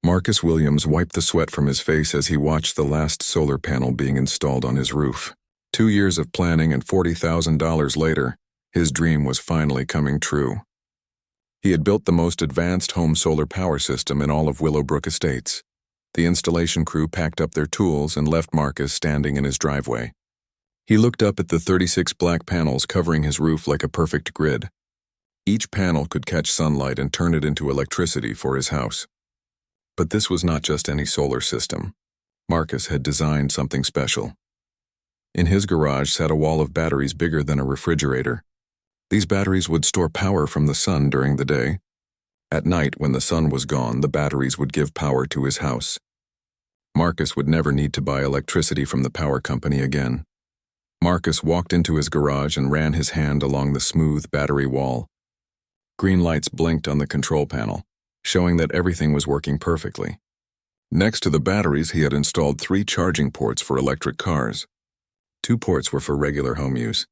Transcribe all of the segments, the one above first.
Marcus Williams wiped the sweat from his face as he watched the last solar panel being installed on his roof. 2 years of planning and $40,000 later, his dream was finally coming true. He had built the most advanced home solar power system in all of Willowbrook Estates. The installation crew packed up their tools and left Marcus standing in his driveway. He looked up at the 36 black panels covering his roof like a perfect grid. Each panel could catch sunlight and turn it into electricity for his house. But this was not just any solar system. Marcus had designed something special. In his garage sat a wall of batteries bigger than a refrigerator. These batteries would store power from the sun during the day. At night, when the sun was gone, the batteries would give power to his house. Marcus would never need to buy electricity from the power company again. Marcus walked into his garage and ran his hand along the smooth battery wall. Green lights blinked on the control panel, showing that everything was working perfectly. Next to the batteries, he had installed 3 charging ports for electric cars. 2 ports were for regular home use.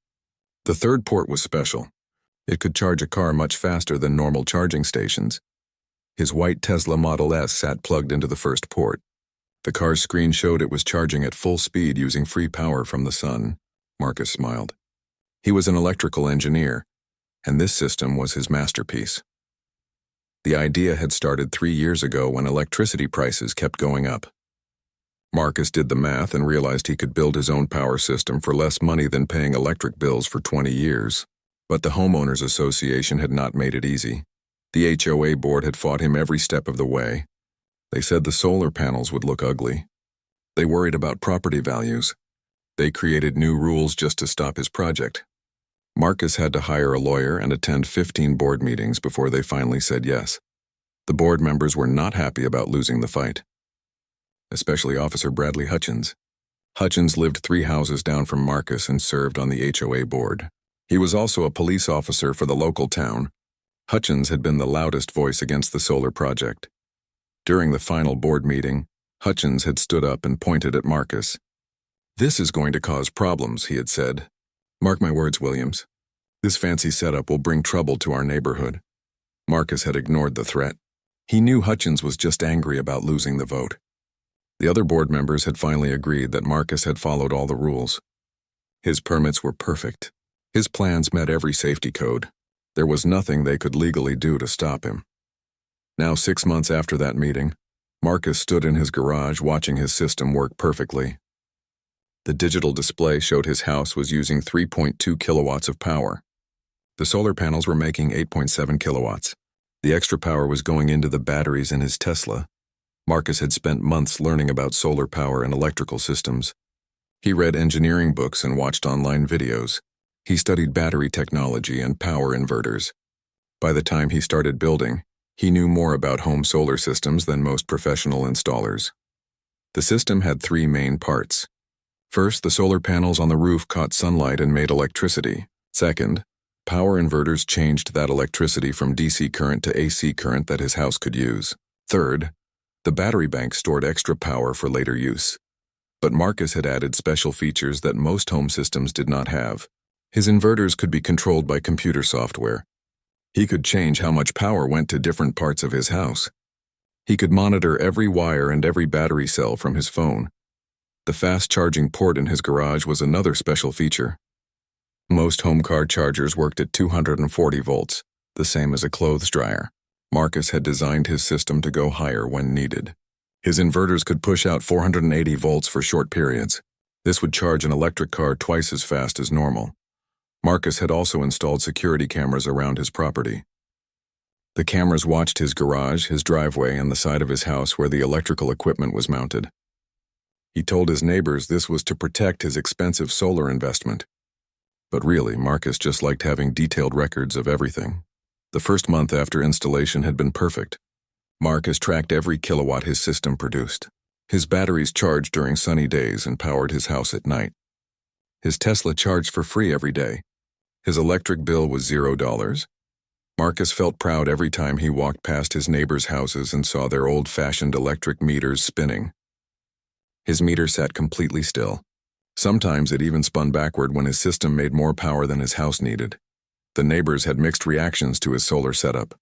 The 3rd port was special. It could charge a car much faster than normal charging stations. His white Tesla Model S sat plugged into the 1st port. The car's screen showed it was charging at full speed using free power from the sun. Marcus smiled. He was an electrical engineer, and this system was his masterpiece. The idea had started 3 years ago when electricity prices kept going up. Marcus did the math and realized he could build his own power system for less money than paying electric bills for 20 years. But the Homeowners Association had not made it easy. The HOA board had fought him every step of the way. They said the solar panels would look ugly. They worried about property values. They created new rules just to stop his project. Marcus had to hire a lawyer and attend 15 board meetings before they finally said yes. The board members were not happy about losing the fight, especially Officer Bradley Hutchins. Hutchins lived 3 houses down from Marcus and served on the HOA board. He was also a police officer for the local town. Hutchins had been the loudest voice against the solar project. During the final board meeting, Hutchins had stood up and pointed at Marcus. "This is going to cause problems," he had said. "Mark my words, Williams. This fancy setup will bring trouble to our neighborhood." Marcus had ignored the threat. He knew Hutchins was just angry about losing the vote. The other board members had finally agreed that Marcus had followed all the rules. His permits were perfect. His plans met every safety code. There was nothing they could legally do to stop him. Now, 6 months after that meeting, Marcus stood in his garage watching his system work perfectly. The digital display showed his house was using 3.2 kilowatts of power. The solar panels were making 8.7 kilowatts. The extra power was going into the batteries in his Tesla. Marcus had spent months learning about solar power and electrical systems. He read engineering books and watched online videos. He studied battery technology and power inverters. By the time he started building, he knew more about home solar systems than most professional installers. The system had 3 main parts. First, the solar panels on the roof caught sunlight and made electricity. Second, power inverters changed that electricity from DC current to AC current that his house could use. Third, the battery bank stored extra power for later use. But Marcus had added special features that most home systems did not have. His inverters could be controlled by computer software. He could change how much power went to different parts of his house. He could monitor every wire and every battery cell from his phone. The fast charging port in his garage was another special feature. Most home car chargers worked at 240 volts, the same as a clothes dryer. Marcus had designed his system to go higher when needed. His inverters could push out 480 volts for short periods. This would charge an electric car twice as fast as normal. Marcus had also installed security cameras around his property. The cameras watched his garage, his driveway, and the side of his house where the electrical equipment was mounted. He told his neighbors this was to protect his expensive solar investment. But really, Marcus just liked having detailed records of everything. The first month after installation had been perfect. Marcus tracked every kilowatt his system produced. His batteries charged during sunny days and powered his house at night. His Tesla charged for free every day. His electric bill was $0. Marcus felt proud every time he walked past his neighbors' houses and saw their old-fashioned electric meters spinning. His meter sat completely still. Sometimes it even spun backward when his system made more power than his house needed. The neighbors had mixed reactions to his solar setup.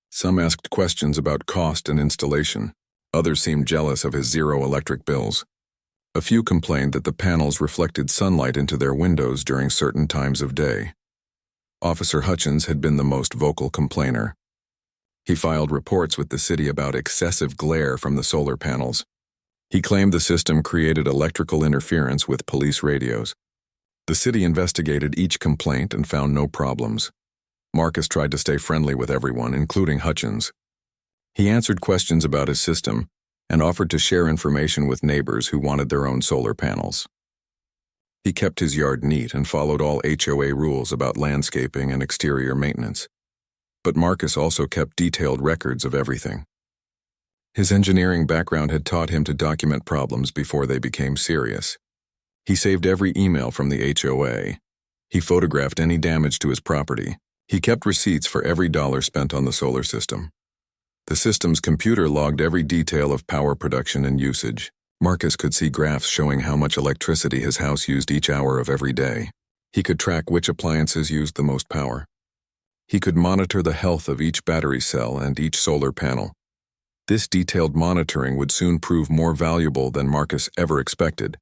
Some asked questions about cost and installation. Others seemed jealous of his zero electric bills. A few complained that the panels reflected sunlight into their windows during certain times of day. Officer Hutchins had been the most vocal complainer. He filed reports with the city about excessive glare from the solar panels. He claimed the system created electrical interference with police radios. The city investigated each complaint and found no problems. Marcus tried to stay friendly with everyone, including Hutchins. He answered questions about his system and offered to share information with neighbors who wanted their own solar panels. He kept his yard neat and followed all HOA rules about landscaping and exterior maintenance. But Marcus also kept detailed records of everything. His engineering background had taught him to document problems before they became serious. He saved every email from the HOA. He photographed any damage to his property. He kept receipts for every dollar spent on the solar system. The system's computer logged every detail of power production and usage. Marcus could see graphs showing how much electricity his house used each hour of every day. He could track which appliances used the most power. He could monitor the health of each battery cell and each solar panel. This detailed monitoring would soon prove more valuable than Marcus ever expected,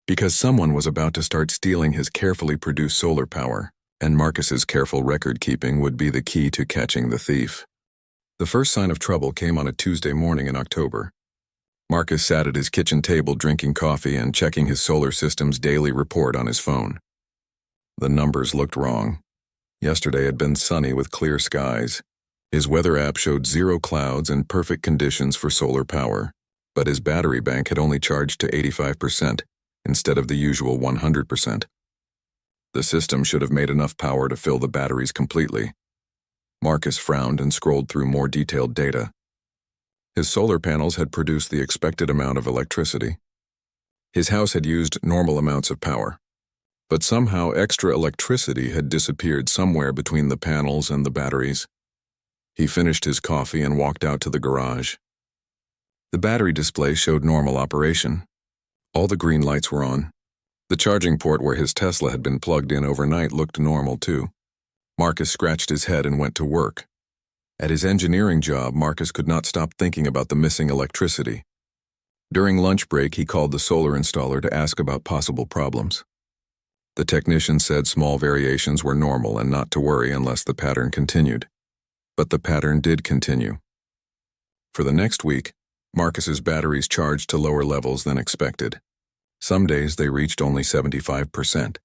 because someone was about to start stealing his carefully produced solar power, and Marcus's careful record-keeping would be the key to catching the thief. The first sign of trouble came on a Tuesday morning in October. Marcus sat at his kitchen table drinking coffee and checking his solar system's daily report on his phone. The numbers looked wrong. Yesterday had been sunny with clear skies. His weather app showed 0 clouds and perfect conditions for solar power, but his battery bank had only charged to 85% instead of the usual 100%. The system should have made enough power to fill the batteries completely. Marcus frowned and scrolled through more detailed data. His solar panels had produced the expected amount of electricity. His house had used normal amounts of power, but somehow extra electricity had disappeared somewhere between the panels and the batteries. He finished his coffee and walked out to the garage. The battery display showed normal operation. All the green lights were on. The charging port where his Tesla had been plugged in overnight looked normal too. Marcus scratched his head and went to work. At his engineering job, Marcus could not stop thinking about the missing electricity. During lunch break, he called the solar installer to ask about possible problems. The technician said small variations were normal and not to worry unless the pattern continued. But the pattern did continue. For the next week, Marcus's batteries charged to lower levels than expected. Some days they reached only 75%.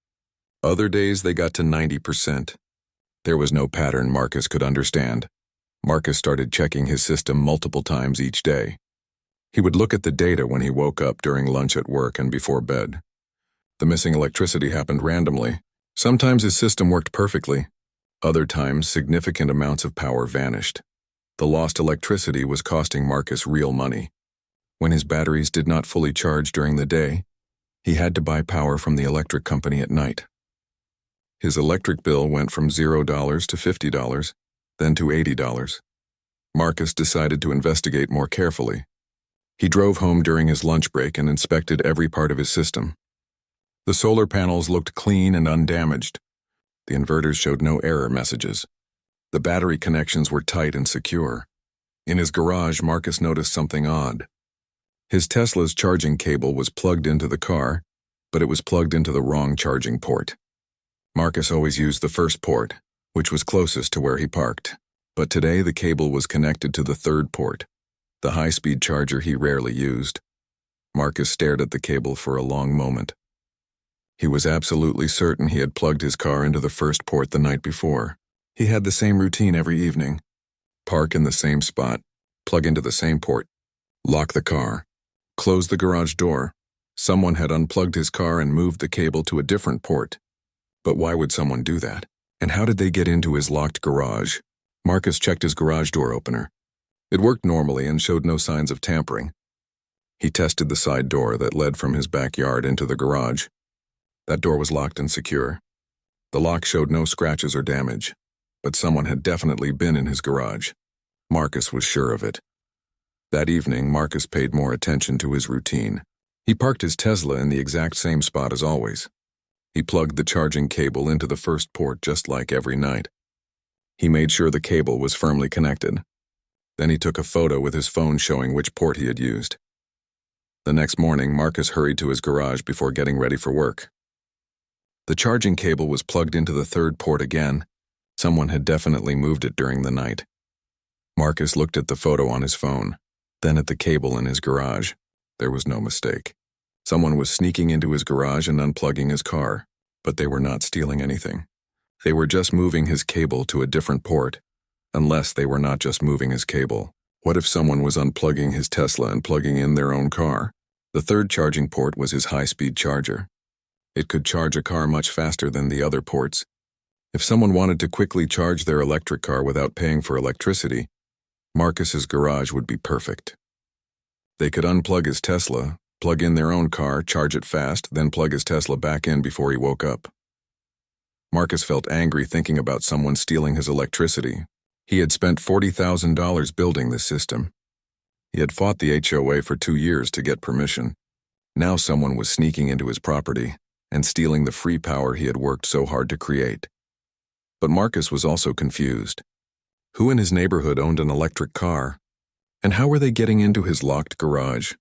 Other days they got to 90%. There was no pattern Marcus could understand. Marcus started checking his system multiple times each day. He would look at the data when he woke up, during lunch at work, and before bed. The missing electricity happened randomly. Sometimes his system worked perfectly. Other times, significant amounts of power vanished. The lost electricity was costing Marcus real money. When his batteries did not fully charge during the day, he had to buy power from the electric company at night. His electric bill went from $0 to $50, then to $80. Marcus decided to investigate more carefully. He drove home during his lunch break and inspected every part of his system. The solar panels looked clean and undamaged. The inverters showed no error messages. The battery connections were tight and secure. In his garage, Marcus noticed something odd. His Tesla's charging cable was plugged into the car, but it was plugged into the wrong charging port. Marcus always used the first port, which was closest to where he parked. But today the cable was connected to the third port, the high-speed charger he rarely used. Marcus stared at the cable for a long moment. He was absolutely certain he had plugged his car into the first port the night before. He had the same routine every evening. Park in the same spot, plug into the same port, lock the car, close the garage door. Someone had unplugged his car and moved the cable to a different port. But why would someone do that? And how did they get into his locked garage? Marcus checked his garage door opener. It worked normally and showed no signs of tampering. He tested the side door that led from his backyard into the garage. That door was locked and secure. The lock showed no scratches or damage, but someone had definitely been in his garage. Marcus was sure of it. That evening, Marcus paid more attention to his routine. He parked his Tesla in the exact same spot as always. He plugged the charging cable into the first port just like every night. He made sure the cable was firmly connected. Then he took a photo with his phone showing which port he had used. The next morning, Marcus hurried to his garage before getting ready for work. The charging cable was plugged into the third port again. Someone had definitely moved it during the night. Marcus looked at the photo on his phone, then at the cable in his garage. There was no mistake. Someone was sneaking into his garage and unplugging his car, but they were not stealing anything. They were just moving his cable to a different port. Unless they were not just moving his cable. What if someone was unplugging his Tesla and plugging in their own car? The third charging port was his high-speed charger. It could charge a car much faster than the other ports. If someone wanted to quickly charge their electric car without paying for electricity, Marcus's garage would be perfect. They could unplug his Tesla, plug in their own car, charge it fast, then plug his Tesla back in before he woke up. Marcus felt angry thinking about someone stealing his electricity. He had spent $40,000 building this system. He had fought the HOA for 2 years to get permission. Now someone was sneaking into his property and stealing the free power he had worked so hard to create. But Marcus was also confused. Who in his neighborhood owned an electric car? And how were they getting into his locked garage?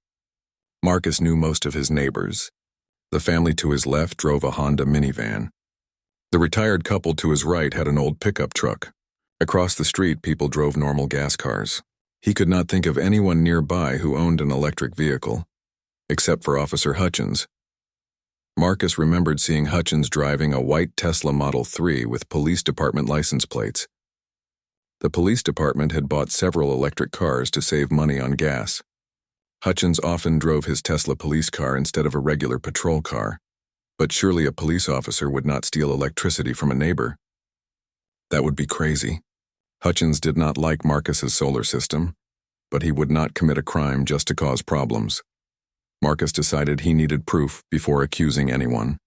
Marcus knew most of his neighbors. The family to his left drove a Honda minivan. The retired couple to his right had an old pickup truck. Across the street, people drove normal gas cars. He could not think of anyone nearby who owned an electric vehicle, except for Officer Hutchins. Marcus remembered seeing Hutchins driving a white Tesla Model 3 with police department license plates. The police department had bought several electric cars to save money on gas. Hutchins often drove his Tesla police car instead of a regular patrol car, but surely a police officer would not steal electricity from a neighbor. That would be crazy. Hutchins did not like Marcus's solar system, but he would not commit a crime just to cause problems. Marcus decided he needed proof before accusing anyone.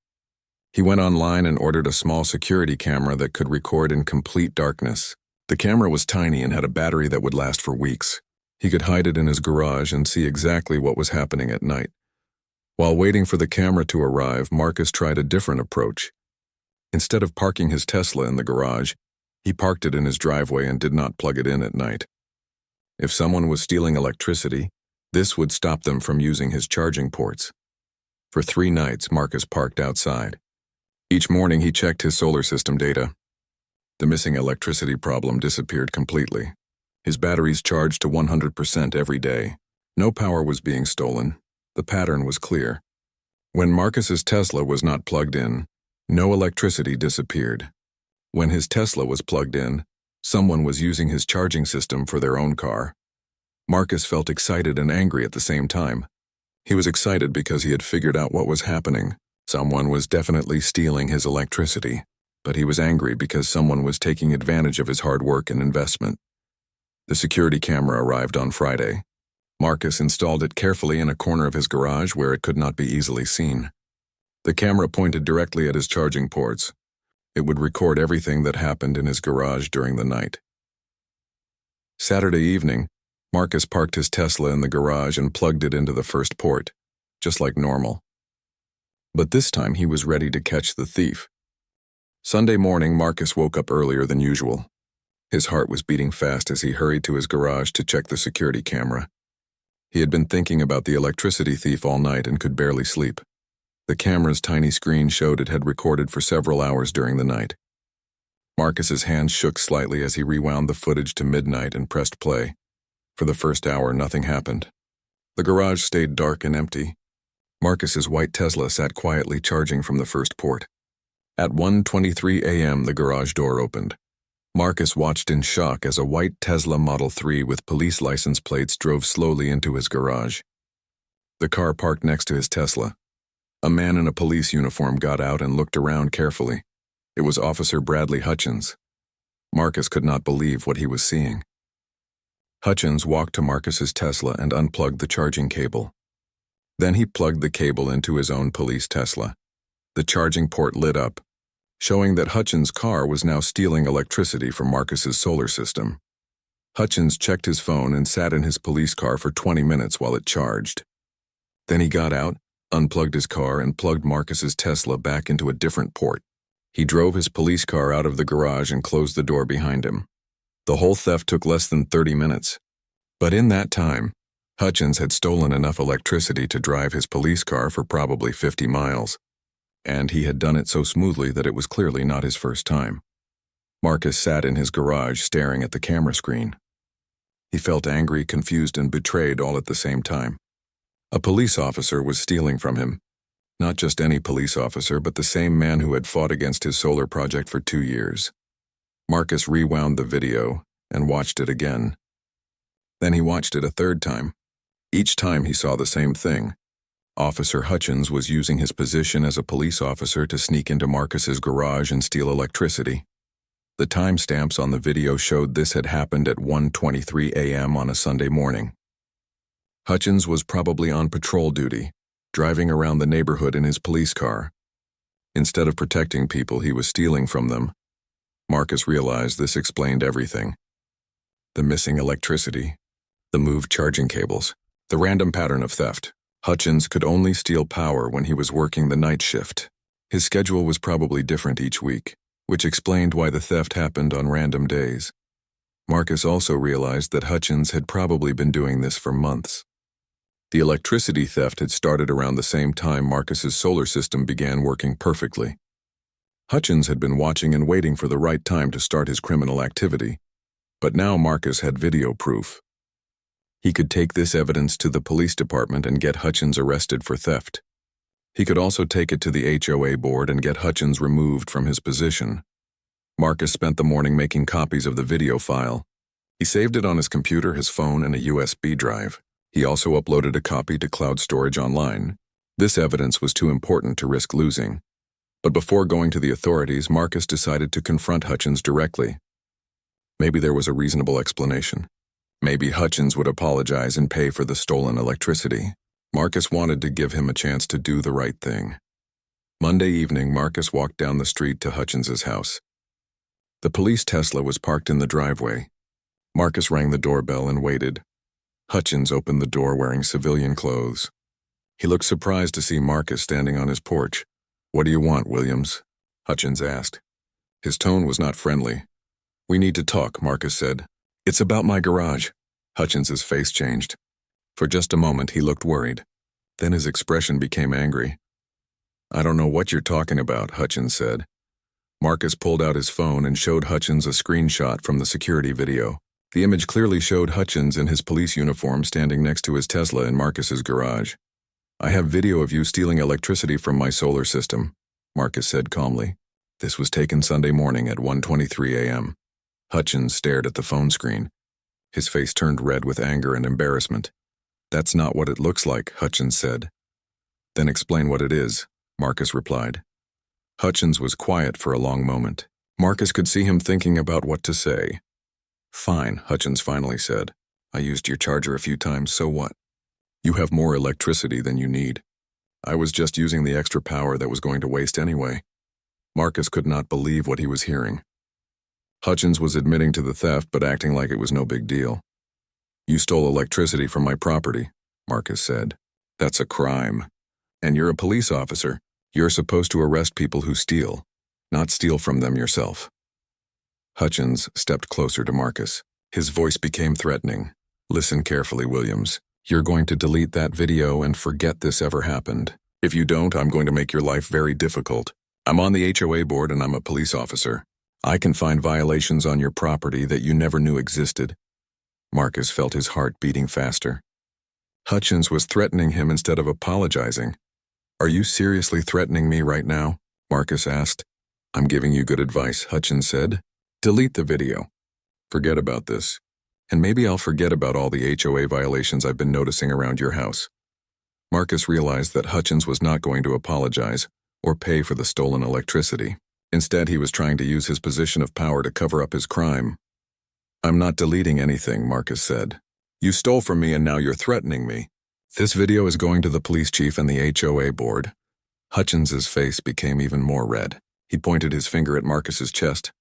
He went online and ordered a small security camera that could record in complete darkness. The camera was tiny and had a battery that would last for weeks. He could hide it in his garage and see exactly what was happening at night. While waiting for the camera to arrive, Marcus tried a different approach. Instead of parking his Tesla in the garage, he parked it in his driveway and did not plug it in at night. If someone was stealing electricity, this would stop them from using his charging ports. For 3 nights, Marcus parked outside. Each morning, he checked his solar system data. The missing electricity problem disappeared completely. His batteries charged to 100% every day. No power was being stolen. The pattern was clear. When Marcus's Tesla was not plugged in, no electricity disappeared. When his Tesla was plugged in, someone was using his charging system for their own car. Marcus felt excited and angry at the same time. He was excited because he had figured out what was happening. Someone was definitely stealing his electricity, but he was angry because someone was taking advantage of his hard work and investment. The security camera arrived on Friday. Marcus installed it carefully in a corner of his garage where it could not be easily seen. The camera pointed directly at his charging ports. It would record everything that happened in his garage during the night. Saturday evening, Marcus parked his Tesla in the garage and plugged it into the first port, just like normal. But this time he was ready to catch the thief. Sunday morning, Marcus woke up earlier than usual. His heart was beating fast as he hurried to his garage to check the security camera. He had been thinking about the electricity thief all night and could barely sleep. The camera's tiny screen showed it had recorded for several hours during the night. Marcus's hands shook slightly as he rewound the footage to midnight and pressed play. For the first hour, nothing happened. The garage stayed dark and empty. Marcus's white Tesla sat quietly charging from the first port. At 1:23 a.m., the garage door opened. Marcus watched in shock as a white Tesla Model 3 with police license plates drove slowly into his garage. The car parked next to his Tesla. A man in a police uniform got out and looked around carefully. It was Officer Bradley Hutchins. Marcus could not believe what he was seeing. Hutchins walked to Marcus's Tesla and unplugged the charging cable. Then he plugged the cable into his own police Tesla. The charging port lit up, showing that Hutchins' car was now stealing electricity from Marcus's solar system. Hutchins checked his phone and sat in his police car for 20 minutes while it charged. Then he got out, unplugged his car, and plugged Marcus's Tesla back into a different port. He drove his police car out of the garage and closed the door behind him. The whole theft took less than 30 minutes. But in that time, Hutchins had stolen enough electricity to drive his police car for probably 50 miles. And he had done it so smoothly that it was clearly not his first time. Marcus sat in his garage staring at the camera screen. He felt angry, confused, and betrayed all at the same time. A police officer was stealing from him. Not just any police officer, but the same man who had fought against his solar project for 2 years. Marcus rewound the video and watched it again. Then he watched it a third time. Each time he saw the same thing. Officer Hutchins was using his position as a police officer to sneak into Marcus's garage and steal electricity. The timestamps on the video showed this had happened at 1:23 a.m. on a Sunday morning. Hutchins was probably on patrol duty, driving around the neighborhood in his police car. Instead of protecting people, he was stealing from them. Marcus realized this explained everything. The missing electricity, the moved charging cables, the random pattern of theft. Hutchins could only steal power when he was working the night shift. His schedule was probably different each week, which explained why the theft happened on random days. Marcus also realized that Hutchins had probably been doing this for months. The electricity theft had started around the same time Marcus's solar system began working perfectly. Hutchins had been watching and waiting for the right time to start his criminal activity, but now Marcus had video proof. He could take this evidence to the police department and get Hutchins arrested for theft. He could also take it to the HOA board and get Hutchins removed from his position. Marcus spent the morning making copies of the video file. He saved it on his computer, his phone, and a USB drive. He also uploaded a copy to cloud storage online. This evidence was too important to risk losing. But before going to the authorities, Marcus decided to confront Hutchins directly. Maybe there was a reasonable explanation. Maybe Hutchins would apologize and pay for the stolen electricity. Marcus wanted to give him a chance to do the right thing. Monday evening, Marcus walked down the street to Hutchins's house. The police Tesla was parked in the driveway. Marcus rang the doorbell and waited. Hutchins opened the door wearing civilian clothes. He looked surprised to see Marcus standing on his porch. "What do you want, Williams?" Hutchins asked. His tone was not friendly. "We need to talk," Marcus said. "It's about my garage." Hutchins's face changed. For just a moment, he looked worried. Then his expression became angry. "I don't know what you're talking about," Hutchins said. Marcus pulled out his phone and showed Hutchins a screenshot from the security video. The image clearly showed Hutchins in his police uniform standing next to his Tesla in Marcus's garage. "I have video of you stealing electricity from my solar system," Marcus said calmly. This was taken Sunday morning at 1:23 a.m. Hutchins stared at the phone screen. His face turned red with anger and embarrassment. "That's not what it looks like," Hutchins said. "Then explain what it is," Marcus replied. Hutchins was quiet for a long moment. Marcus could see him thinking about what to say. "Fine," Hutchins finally said. "I used your charger a few times, so what? You have more electricity than you need. I was just using the extra power that was going to waste anyway." Marcus could not believe what he was hearing. Hutchins was admitting to the theft but acting like it was no big deal. "You stole electricity from my property," Marcus said. "That's a crime. And you're a police officer. You're supposed to arrest people who steal, not steal from them yourself." Hutchins stepped closer to Marcus. His voice became threatening. "Listen carefully, Williams. You're going to delete that video and forget this ever happened. If you don't, I'm going to make your life very difficult. I'm on the HOA board and I'm a police officer. I can find violations on your property that you never knew existed." Marcus felt his heart beating faster. Hutchins was threatening him instead of apologizing. "Are you seriously threatening me right now?" Marcus asked. "I'm giving you good advice," Hutchins said. "Delete the video. Forget about this. And maybe I'll forget about all the HOA violations I've been noticing around your house." Marcus realized that Hutchins was not going to apologize or pay for the stolen electricity. Instead, he was trying to use his position of power to cover up his crime. "I'm not deleting anything," Marcus said. "You stole from me and now you're threatening me. This video is going to the police chief and the HOA board." Hutchins's face became even more red. He pointed his finger at Marcus's chest.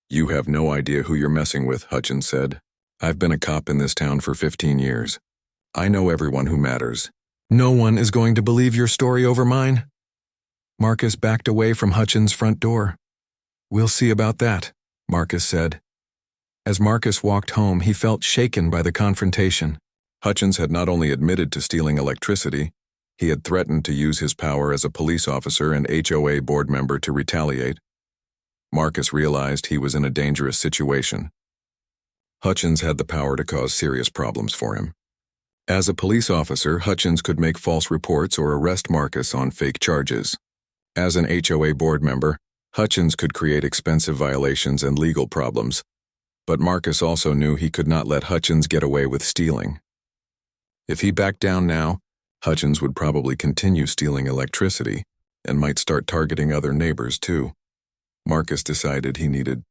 "You have no idea who you're messing with," Hutchins said. "I've been a cop in this town for 15 years. I know everyone who matters. No one is going to believe your story over mine." Marcus backed away from Hutchins' front door. "We'll see about that," Marcus said. As Marcus walked home, he felt shaken by the confrontation. Hutchins had not only admitted to stealing electricity, he had threatened to use his power as a police officer and HOA board member to retaliate. Marcus realized he was in a dangerous situation. Hutchins had the power to cause serious problems for him. As a police officer, Hutchins could make false reports or arrest Marcus on fake charges. As an HOA board member, Hutchins could create expensive violations and legal problems. But Marcus also knew he could not let Hutchins get away with stealing. If he backed down now, Hutchins would probably continue stealing electricity and might start targeting other neighbors too. Marcus decided he needed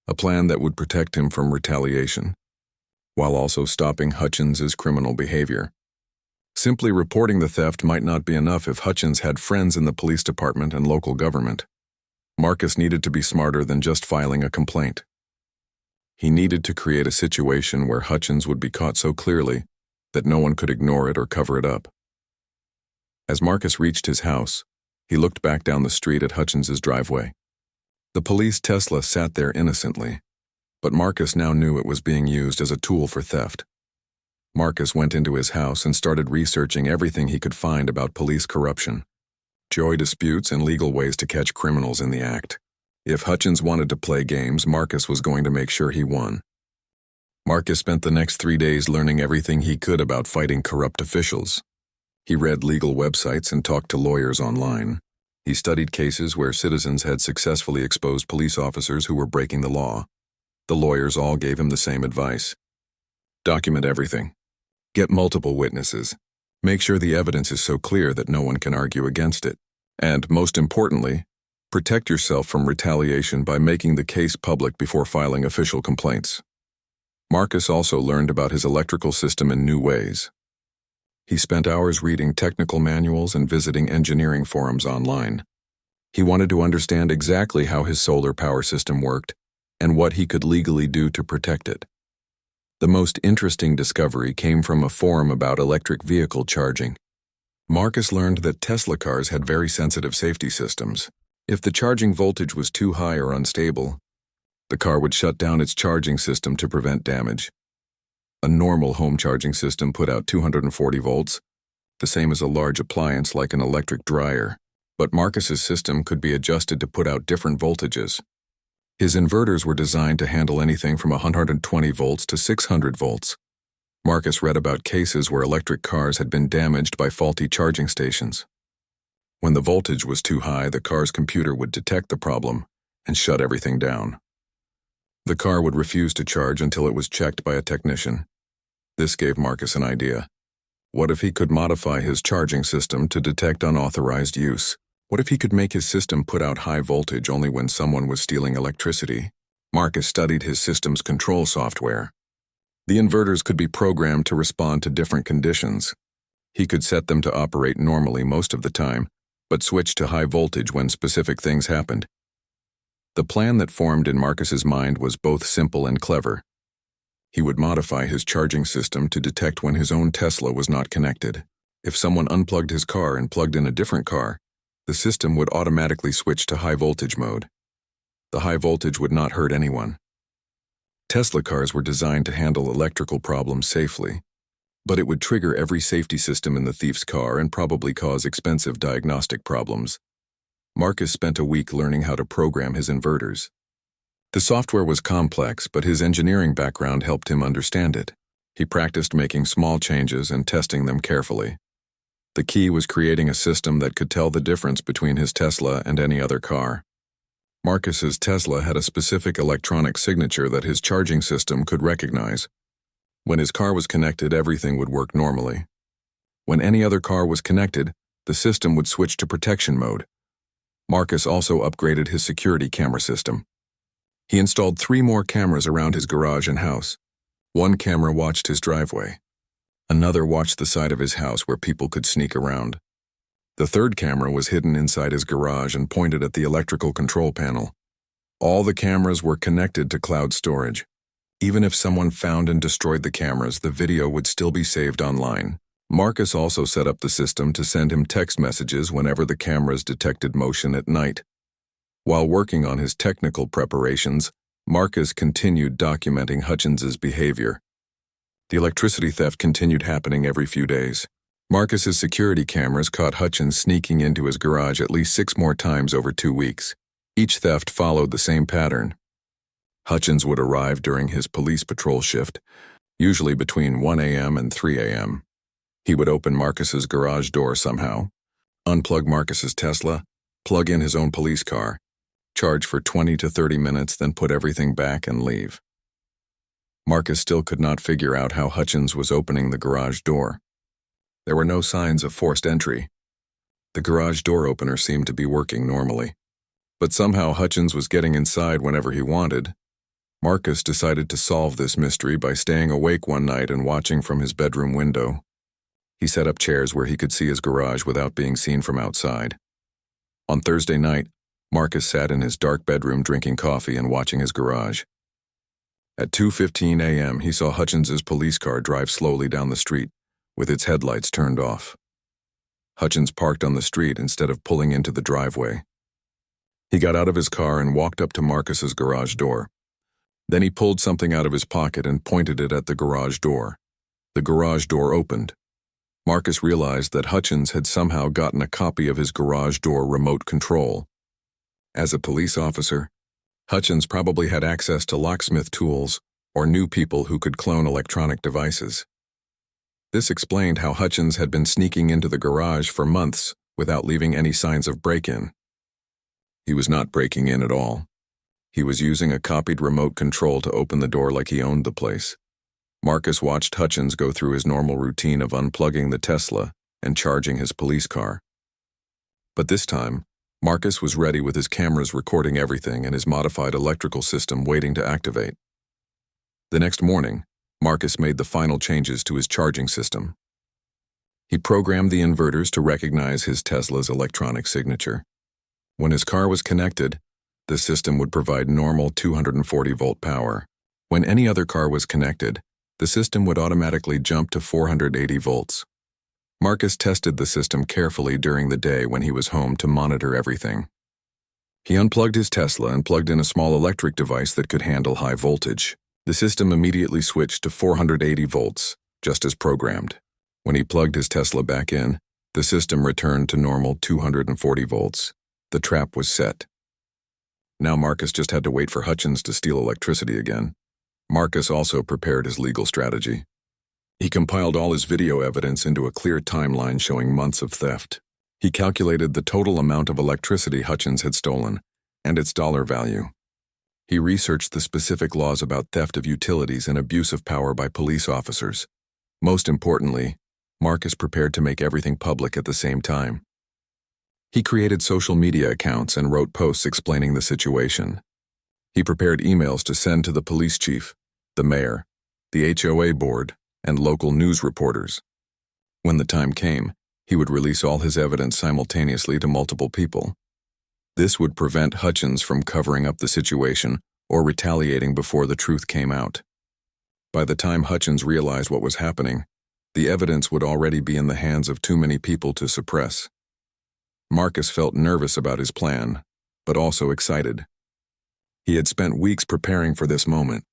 a plan that would protect him from retaliation, while also stopping Hutchins's criminal behavior. Simply reporting the theft might not be enough if Hutchins had friends in the police department and local government. Marcus needed to be smarter than just filing a complaint. He needed to create a situation where Hutchins would be caught so clearly that no one could ignore it or cover it up. As Marcus reached his house, he looked back down the street at Hutchins's driveway. The police Tesla sat there innocently, but Marcus now knew it was being used as a tool for theft. Marcus went into his house and started researching everything he could find about police corruption, joy disputes, and legal ways to catch criminals in the act. If Hutchins wanted to play games, Marcus was going to make sure he won. Marcus spent the next 3 days learning everything he could about fighting corrupt officials. He read legal websites and talked to lawyers online. He studied cases where citizens had successfully exposed police officers who were breaking the law. The lawyers all gave him the same advice. Document everything. Get multiple witnesses. Make sure the evidence is so clear that no one can argue against it. And, most importantly, protect yourself from retaliation by making the case public before filing official complaints. Marcus also learned about his electrical system in new ways. He spent hours reading technical manuals and visiting engineering forums online. He wanted to understand exactly how his solar power system worked and what he could legally do to protect it. The most interesting discovery came from a forum about electric vehicle charging. Marcus learned that Tesla cars had very sensitive safety systems. If the charging voltage was too high or unstable, the car would shut down its charging system to prevent damage. A normal home charging system put out 240 volts, the same as a large appliance like an electric dryer. But Marcus's system could be adjusted to put out different voltages. His inverters were designed to handle anything from 120 volts to 600 volts. Marcus read about cases where electric cars had been damaged by faulty charging stations. When the voltage was too high, the car's computer would detect the problem and shut everything down. The car would refuse to charge until it was checked by a technician. This gave Marcus an idea. What if he could modify his charging system to detect unauthorized use? What if he could make his system put out high voltage only when someone was stealing electricity? Marcus studied his system's control software. The inverters could be programmed to respond to different conditions. He could set them to operate normally most of the time, but switch to high voltage when specific things happened. The plan that formed in Marcus's mind was both simple and clever. He would modify his charging system to detect when his own Tesla was not connected. If someone unplugged his car and plugged in a different car, the system would automatically switch to high voltage mode. The high voltage would not hurt anyone. Tesla cars were designed to handle electrical problems safely, but it would trigger every safety system in the thief's car and probably cause expensive diagnostic problems. Marcus spent a week learning how to program his inverters. The software was complex, but his engineering background helped him understand it. He practiced making small changes and testing them carefully. The key was creating a system that could tell the difference between his Tesla and any other car. Marcus's Tesla had a specific electronic signature that his charging system could recognize. When his car was connected, everything would work normally. When any other car was connected, the system would switch to protection mode. Marcus also upgraded his security camera system. He installed 3 more cameras around his garage and house. One camera watched his driveway. Another watched the side of his house where people could sneak around. The third camera was hidden inside his garage and pointed at the electrical control panel. All the cameras were connected to cloud storage. Even if someone found and destroyed the cameras, the video would still be saved online. Marcus also set up the system to send him text messages whenever the cameras detected motion at night. While working on his technical preparations, Marcus continued documenting Hutchins's behavior. The electricity theft continued happening every few days. Marcus's security cameras caught Hutchins sneaking into his garage at least 6 more times over 2 weeks. Each theft followed the same pattern. Hutchins would arrive during his police patrol shift, usually between 1 a.m. and 3 a.m. He would open Marcus's garage door somehow, unplug Marcus's Tesla, plug in his own police car, charge for 20 to 30 minutes, then put everything back and leave. Marcus still could not figure out how Hutchins was opening the garage door. There were no signs of forced entry. The garage door opener seemed to be working normally. But somehow Hutchins was getting inside whenever he wanted. Marcus decided to solve this mystery by staying awake one night and watching from his bedroom window. He set up chairs where he could see his garage without being seen from outside. On Thursday night, Marcus sat in his dark bedroom drinking coffee and watching his garage. At 2:15 a.m., he saw Hutchins's police car drive slowly down the street, with its headlights turned off. Hutchins parked on the street instead of pulling into the driveway. He got out of his car and walked up to Marcus's garage door. Then he pulled something out of his pocket and pointed it at the garage door. The garage door opened. Marcus realized that Hutchins had somehow gotten a copy of his garage door remote control. As a police officer, Hutchins probably had access to locksmith tools or knew people who could clone electronic devices. This explained how Hutchins had been sneaking into the garage for months without leaving any signs of break-in. He was not breaking in at all. He was using a copied remote control to open the door like he owned the place. Marcus watched Hutchins go through his normal routine of unplugging the Tesla and charging his police car. But this time, Marcus was ready with his cameras recording everything and his modified electrical system waiting to activate. The next morning, Marcus made the final changes to his charging system. He programmed the inverters to recognize his Tesla's electronic signature. When his car was connected, the system would provide normal 240-volt power. When any other car was connected, the system would automatically jump to 480 volts. Marcus tested the system carefully during the day when he was home to monitor everything. He unplugged his Tesla and plugged in a small electric device that could handle high voltage. The system immediately switched to 480 volts, just as programmed. When he plugged his Tesla back in, the system returned to normal 240 volts. The trap was set. Now Marcus just had to wait for Hutchins to steal electricity again. Marcus also prepared his legal strategy. He compiled all his video evidence into a clear timeline showing months of theft. He calculated the total amount of electricity Hutchins had stolen and its dollar value. He researched the specific laws about theft of utilities and abuse of power by police officers. Most importantly, Marcus prepared to make everything public at the same time. He created social media accounts and wrote posts explaining the situation. He prepared emails to send to the police chief, the mayor, the HOA board, and local news reporters. When the time came, he would release all his evidence simultaneously to multiple people. This would prevent Hutchins from covering up the situation or retaliating before the truth came out. By the time Hutchins realized what was happening, the evidence would already be in the hands of too many people to suppress. Marcus felt nervous about his plan, but also excited. He had spent weeks preparing for this moment.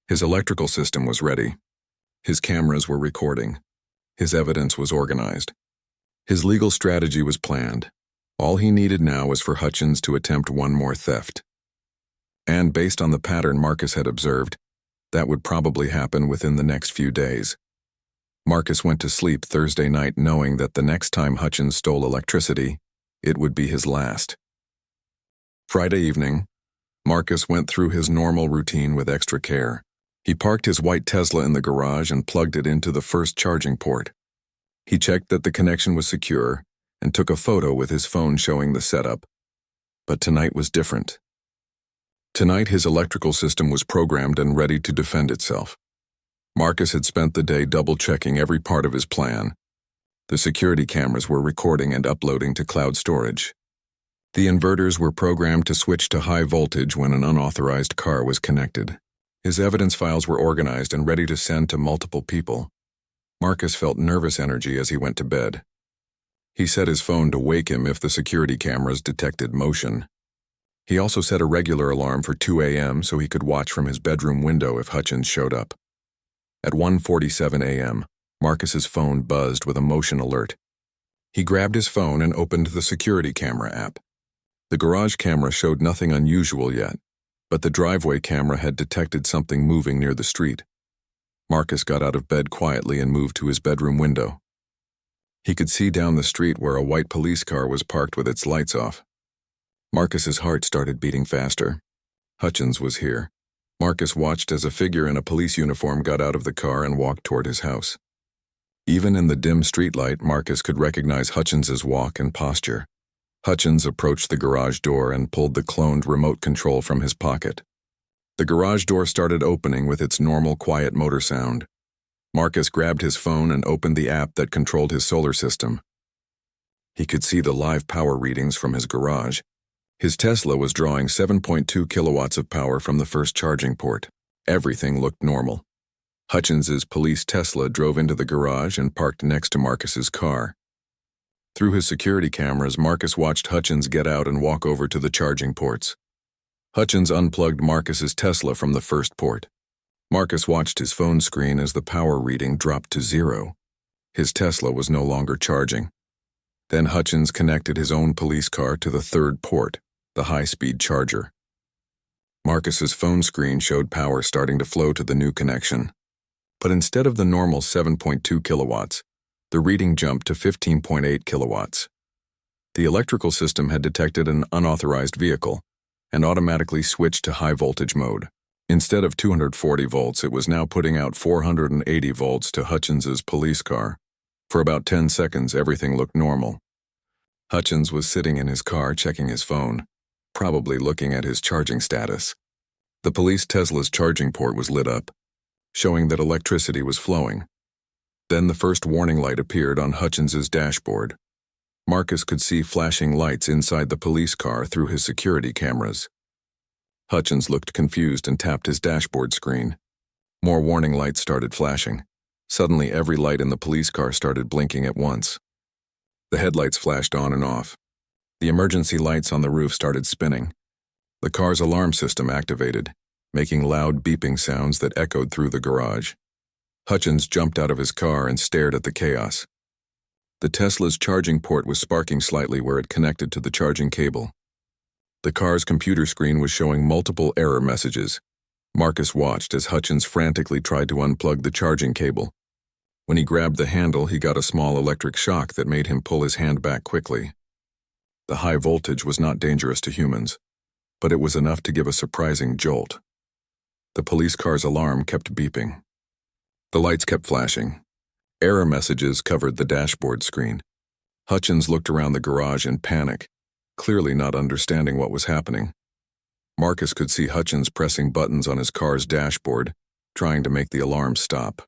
His electrical system was ready. His cameras were recording. His evidence was organized. His legal strategy was planned. All he needed now was for Hutchins to attempt one more theft. And based on the pattern Marcus had observed, that would probably happen within the next few days. Marcus went to sleep Thursday night knowing that the next time Hutchins stole electricity, it would be his last. Friday evening, Marcus went through his normal routine with extra care. He parked his white Tesla in the garage and plugged it into the first charging port. He checked that the connection was secure and took a photo with his phone showing the setup. But tonight was different. Tonight his electrical system was programmed and ready to defend itself. Marcus had spent the day double-checking every part of his plan. The security cameras were recording and uploading to cloud storage. The inverters were programmed to switch to high voltage when an unauthorized car was connected. His evidence files were organized and ready to send to multiple people. Marcus felt nervous energy as he went to bed. He set his phone to wake him if the security cameras detected motion. He also set a regular alarm for 2 a.m. so he could watch from his bedroom window if Hutchins showed up. At 1:47 a.m., Marcus's phone buzzed with a motion alert. He grabbed his phone and opened the security camera app. The garage camera showed nothing unusual yet, but the driveway camera had detected something moving near the street. Marcus got out of bed quietly and moved to his bedroom window. He could see down the street where a white police car was parked with its lights off. Marcus's heart started beating faster. Hutchins was here. Marcus watched as a figure in a police uniform got out of the car and walked toward his house. Even in the dim streetlight, Marcus could recognize Hutchins's walk and posture. Hutchins approached the garage door and pulled the cloned remote control from his pocket. The garage door started opening with its normal quiet motor sound. Marcus grabbed his phone and opened the app that controlled his solar system. He could see the live power readings from his garage. His Tesla was drawing 7.2 kilowatts of power from the first charging port. Everything looked normal. Hutchins's police Tesla drove into the garage and parked next to Marcus's car. Through his security cameras, Marcus watched Hutchins get out and walk over to the charging ports. Hutchins unplugged Marcus's Tesla from the first port. Marcus watched his phone screen as the power reading dropped to 0. His Tesla was no longer charging. Then Hutchins connected his own police car to the third port, the high-speed charger. Marcus's phone screen showed power starting to flow to the new connection. But instead of the normal 7.2 kilowatts, the reading jumped to 15.8 kilowatts. The electrical system had detected an unauthorized vehicle and automatically switched to high-voltage mode. Instead of 240 volts, it was now putting out 480 volts to Hutchins's police car. For about 10 seconds, everything looked normal. Hutchins was sitting in his car checking his phone, probably looking at his charging status. The police Tesla's charging port was lit up, showing that electricity was flowing. Then the first warning light appeared on Hutchins's dashboard. Marcus could see flashing lights inside the police car through his security cameras. Hutchins looked confused and tapped his dashboard screen. More warning lights started flashing. Suddenly, every light in the police car started blinking at once. The headlights flashed on and off. The emergency lights on the roof started spinning. The car's alarm system activated, making loud beeping sounds that echoed through the garage. Hutchins jumped out of his car and stared at the chaos. The Tesla's charging port was sparking slightly where it connected to the charging cable. The car's computer screen was showing multiple error messages. Marcus watched as Hutchins frantically tried to unplug the charging cable. When he grabbed the handle, he got a small electric shock that made him pull his hand back quickly. The high voltage was not dangerous to humans, but it was enough to give a surprising jolt. The police car's alarm kept beeping. The lights kept flashing. Error messages covered the dashboard screen. Hutchins looked around the garage in panic, clearly not understanding what was happening. Marcus could see Hutchins pressing buttons on his car's dashboard, trying to make the alarm stop.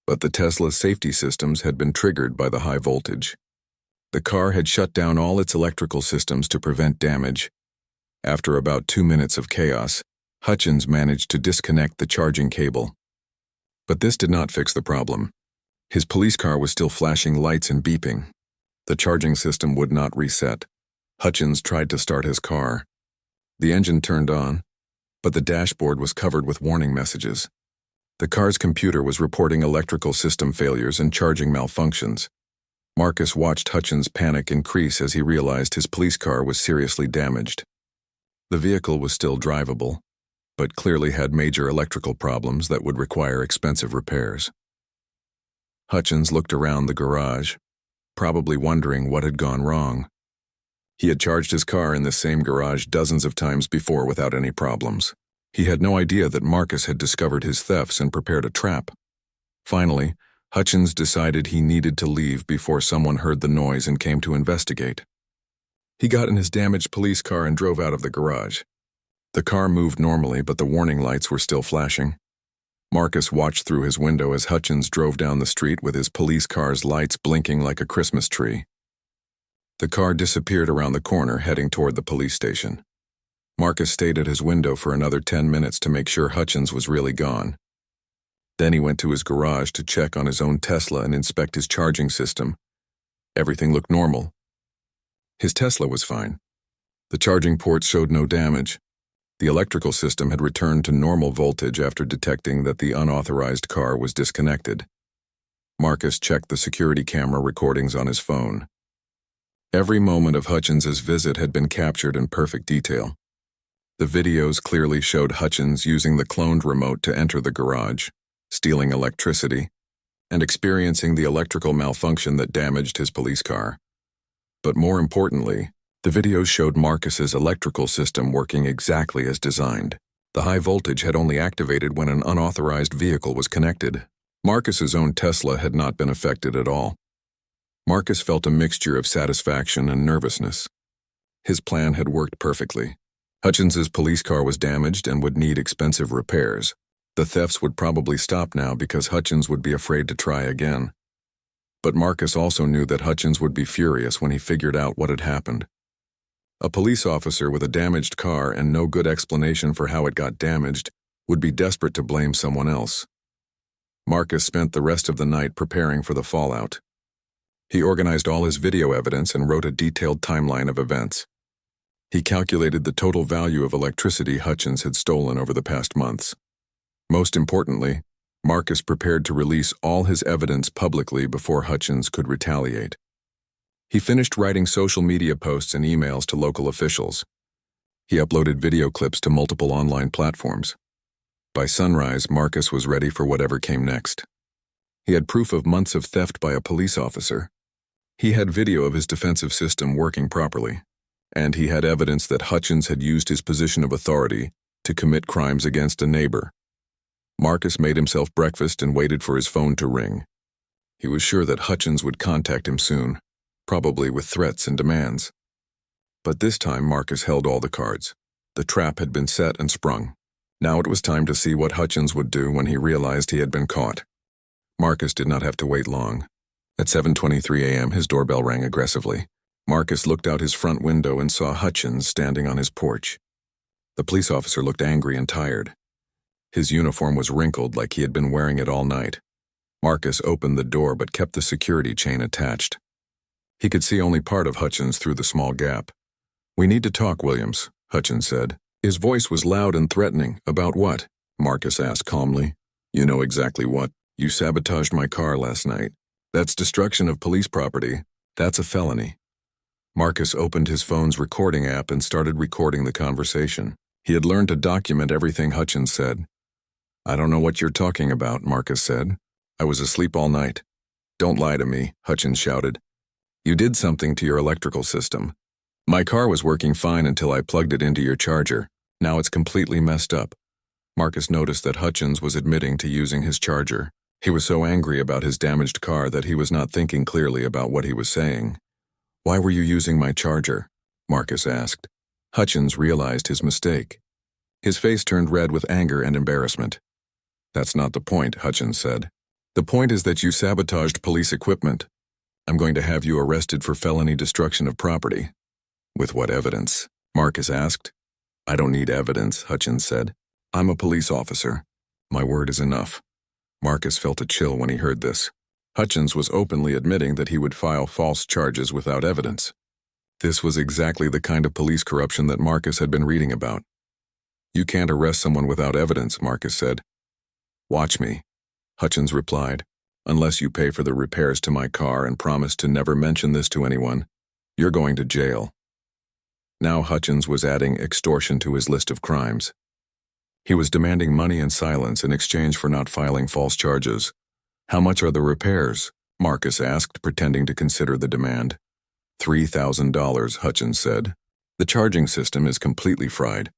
But the Tesla's safety systems had been triggered by the high voltage. The car had shut down all its electrical systems to prevent damage. After about 2 minutes of chaos, Hutchins managed to disconnect the charging cable. But this did not fix the problem. His police car was still flashing lights and beeping. The charging system would not reset. Hutchins tried to start his car. The engine turned on, but the dashboard was covered with warning messages. The car's computer was reporting electrical system failures and charging malfunctions. Marcus watched Hutchins' panic increase as he realized his police car was seriously damaged. The vehicle was still drivable, but clearly had major electrical problems that would require expensive repairs. Hutchins looked around the garage, probably wondering what had gone wrong. He had charged his car in this same garage dozens of times before without any problems. He had no idea that Marcus had discovered his thefts and prepared a trap. Finally, Hutchins decided he needed to leave before someone heard the noise and came to investigate. He got in his damaged police car and drove out of the garage. The car moved normally, but the warning lights were still flashing. Marcus watched through his window as Hutchins drove down the street with his police car's lights blinking like a Christmas tree. The car disappeared around the corner, heading toward the police station. Marcus stayed at his window for another 10 minutes to make sure Hutchins was really gone. Then he went to his garage to check on his own Tesla and inspect his charging system. Everything looked normal. His Tesla was fine. The charging port showed no damage. The electrical system had returned to normal voltage after detecting that the unauthorized car was disconnected. Marcus checked the security camera recordings on his phone. Every moment of Hutchins's visit had been captured in perfect detail. The videos clearly showed Hutchins using the cloned remote to enter the garage, stealing electricity, and experiencing the electrical malfunction that damaged his police car. But more importantly, the videos showed Marcus's electrical system working exactly as designed. The high voltage had only activated when an unauthorized vehicle was connected. Marcus's own Tesla had not been affected at all. Marcus felt a mixture of satisfaction and nervousness. His plan had worked perfectly. Hutchins's police car was damaged and would need expensive repairs. The thefts would probably stop now because Hutchins would be afraid to try again. But Marcus also knew that Hutchins would be furious when he figured out what had happened. A police officer with a damaged car and no good explanation for how it got damaged would be desperate to blame someone else. Marcus spent the rest of the night preparing for the fallout. He organized all his video evidence and wrote a detailed timeline of events. He calculated the total value of electricity Hutchins had stolen over the past months. Most importantly, Marcus prepared to release all his evidence publicly before Hutchins could retaliate. He finished writing social media posts and emails to local officials. He uploaded video clips to multiple online platforms. By sunrise, Marcus was ready for whatever came next. He had proof of months of theft by a police officer. He had video of his defensive system working properly. And he had evidence that Hutchins had used his position of authority to commit crimes against a neighbor. Marcus made himself breakfast and waited for his phone to ring. He was sure that Hutchins would contact him soon, probably with threats and demands. But this time Marcus held all the cards. The trap had been set and sprung. Now it was time to see what Hutchins would do when he realized he had been caught. Marcus did not have to wait long. At 7:23 a.m. his doorbell rang aggressively. Marcus looked out his front window and saw Hutchins standing on his porch. The police officer looked angry and tired. His uniform was wrinkled like he had been wearing it all night. Marcus opened the door but kept the security chain attached. He could see only part of Hutchins through the small gap. "We need to talk, Williams," Hutchins said. His voice was loud and threatening. "About what?" Marcus asked calmly. "You know exactly what. You sabotaged my car last night. That's destruction of police property. That's a felony." Marcus opened his phone's recording app and started recording the conversation. He had learned to document everything Hutchins said. "I don't know what you're talking about," Marcus said. "I was asleep all night." "Don't lie to me," Hutchins shouted. "You did something to your electrical system. My car was working fine until I plugged it into your charger. Now it's completely messed up." Marcus noticed that Hutchins was admitting to using his charger. He was so angry about his damaged car that he was not thinking clearly about what he was saying. "Why were you using my charger?" Marcus asked. Hutchins realized his mistake. His face turned red with anger and embarrassment. "That's not the point," Hutchins said. "The point is that you sabotaged police equipment. I'm going to have you arrested for felony destruction of property." "With what evidence?" Marcus asked. "I don't need evidence," Hutchins said. "I'm a police officer. My word is enough." Marcus felt a chill when he heard this. Hutchins was openly admitting that he would file false charges without evidence. This was exactly the kind of police corruption that Marcus had been reading about. "You can't arrest someone without evidence," Marcus said. "Watch me," Hutchins replied. "Unless you pay for the repairs to my car and promise to never mention this to anyone, you're going to jail." Now Hutchins was adding extortion to his list of crimes. He was demanding money and silence in exchange for not filing false charges. "How much are the repairs?" Marcus asked, pretending to consider the demand. $3,000, Hutchins said. "The charging system is completely fried.